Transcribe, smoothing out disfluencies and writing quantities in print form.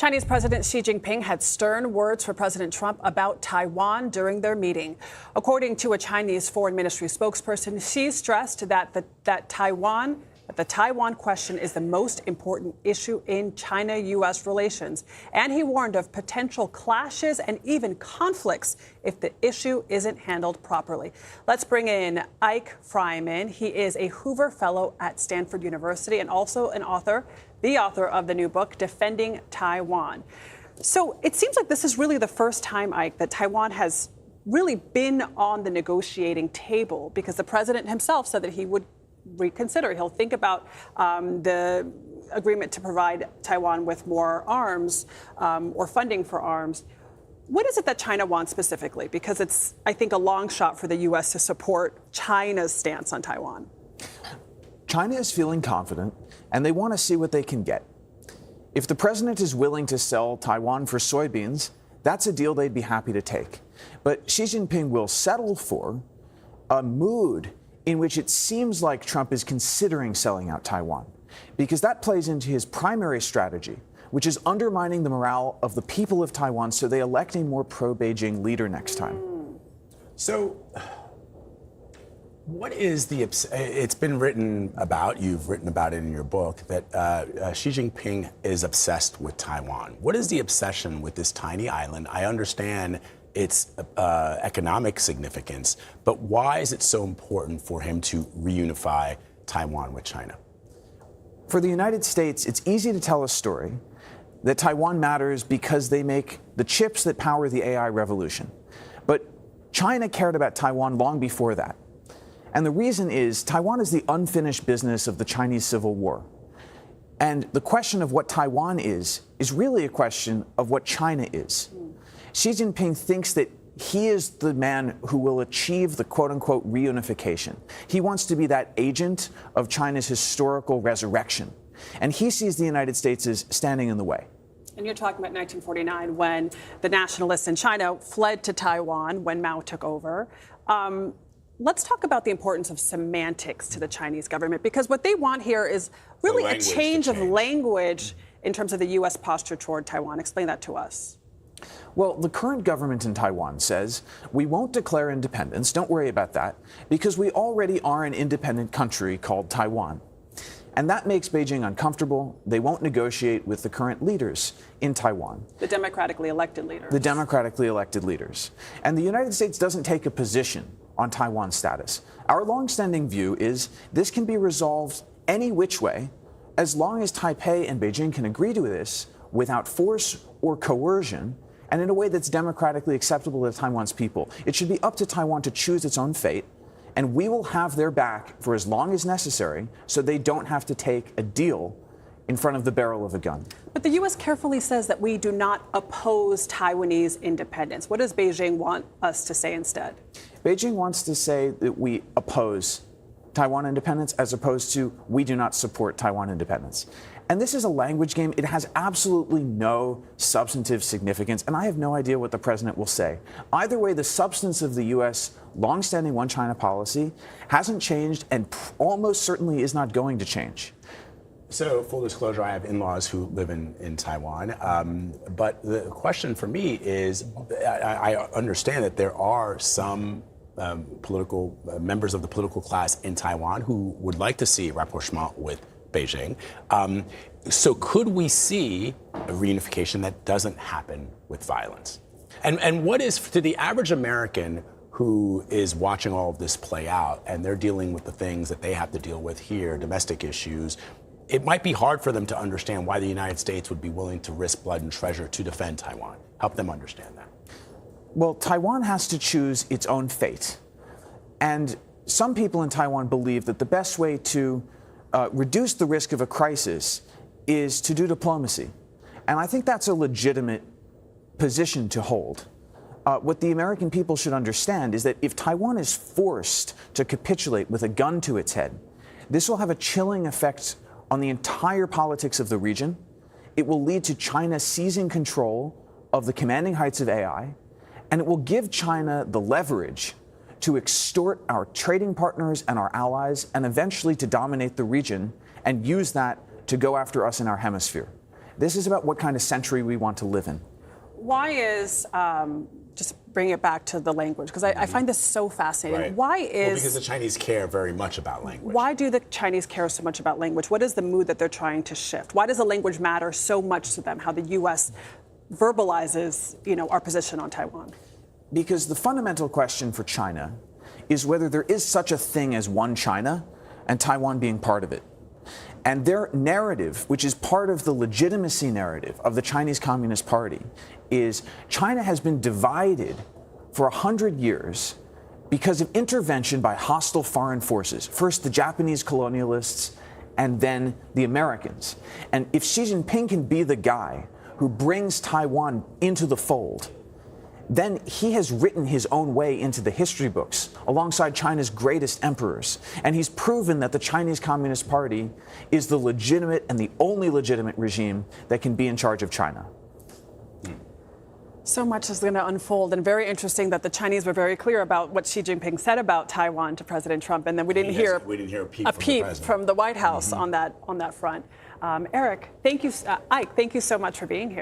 Chinese President Xi Jinping had stern words for President Trump about Taiwan during their meeting. According to a Chinese Foreign Ministry spokesperson, Xi stressed that the Taiwan question is the most important issue in China-U.S. relations. And he warned of potential clashes and even conflicts if the issue isn't handled properly. Let's bring in Eyck Freymann. He is a Hoover Fellow at Stanford University and also the author of the new book, Defending Taiwan. So it seems like this is really the first time, Eyck, that Taiwan has really been on the negotiating table, because the president himself said that he would reconsider. He'll think about the agreement to provide Taiwan with more arms or funding for arms. What is it that China wants specifically? Because it's, I think, a long shot for the U.S. to support China's stance on Taiwan. China is feeling confident, and they want to see what they can get. If the president is willing to sell Taiwan for soybeans, that's a deal they'd be happy to take. But Xi Jinping will settle for a mood in which it seems like Trump is considering selling out Taiwan, because that plays into his primary strategy, which is undermining the morale of the people of Taiwan so they elect a more pro-Beijing leader next time. So what is it's been written about, you've written about it in your book, that Xi Jinping is obsessed with Taiwan. What is the obsession with this tiny island? I understand its economic significance, but why is it so important for him to reunify Taiwan with China? For the United States, it's easy to tell a story that Taiwan matters because they make the chips that power the AI revolution. But China cared about Taiwan long before that. And the reason is Taiwan is the unfinished business of the Chinese Civil War. And the question of what Taiwan is really a question of what China is. Xi Jinping thinks that he is the man who will achieve the quote-unquote reunification. He wants to be that agent of China's historical resurrection. And he sees the United States as standing in the way. And you're talking about 1949, when the nationalists in China fled to Taiwan when Mao took over. Let's talk about the importance of semantics to the Chinese government, because what they want here is really a change of language in terms of the U.S. posture toward Taiwan. Explain that to us. Well, the current government in Taiwan says, we won't declare independence, don't worry about that, because we already are an independent country called Taiwan. And that makes Beijing uncomfortable. They won't negotiate with the current leaders in Taiwan. The democratically elected leaders. The democratically elected leaders. And the United States doesn't take a position on Taiwan's status. Our longstanding view is this can be resolved any which way, as long as Taipei and Beijing can agree to this without force or coercion, and in a way that's democratically acceptable to Taiwan's people. It should be up to Taiwan to choose its own fate, and we will have their back for as long as necessary so they don't have to take a deal in front of the barrel of a gun. But the U.S. carefully says that we do not oppose Taiwanese independence. What does Beijing want us to say instead? Beijing wants to say that we oppose Taiwan independence as opposed to we do not support Taiwan independence. And this is a language game. It has absolutely no substantive significance, and I have no idea what the president will say. Either way, the substance of the U.S. longstanding one China policy hasn't changed and almost certainly is not going to change. So, full disclosure, I have in-laws who live in Taiwan. But the question for me is, I understand that there are some political members of the political class in Taiwan who would like to see rapprochement with Beijing. So could we see a reunification that doesn't happen with violence? And what is, to the average American who is watching all of this play out, and they're dealing with the things that they have to deal with here, domestic issues, it might be hard for them to understand why the United States would be willing to risk blood and treasure to defend Taiwan. Help them understand that. Well, Taiwan has to choose its own fate. And some people in Taiwan believe that the best way to reduce the risk of a crisis is to do diplomacy. And I think that's a legitimate position to hold. What the American people should understand is that if Taiwan is forced to capitulate with a gun to its head, this will have a chilling effect on the entire politics of the region. It will lead to China seizing control of the commanding heights of AI, and it will give China the leverage to extort our trading partners and our allies, and eventually to dominate the region and use that to go after us in our hemisphere. This is about what kind of century we want to live in. Why is, just bring it back to the language, because I find this so fascinating. Right. Why is... Well, because the Chinese care very much about language. Why do the Chinese care so much about language? What is the mood that they're trying to shift? Why does the language matter so much to them, how the U.S. verbalizes, our position on Taiwan? Because the fundamental question for China is whether there is such a thing as one China and Taiwan being part of it. And their narrative, which is part of the legitimacy narrative of the Chinese Communist Party, is China has been divided for 100 years because of intervention by hostile foreign forces. First, the Japanese colonialists, and then the Americans. And if Xi Jinping can be the guy who brings Taiwan into the fold, then he has written his own way into the history books alongside China's greatest emperors. And he's proven that the Chinese Communist Party is the legitimate and the only legitimate regime that can be in charge of China. So much is going to unfold, and very interesting that the Chinese were very clear about what Xi Jinping said about Taiwan to President Trump, and then we didn't hear a peep from the White House on that front. Eyck, thank you so much for being here.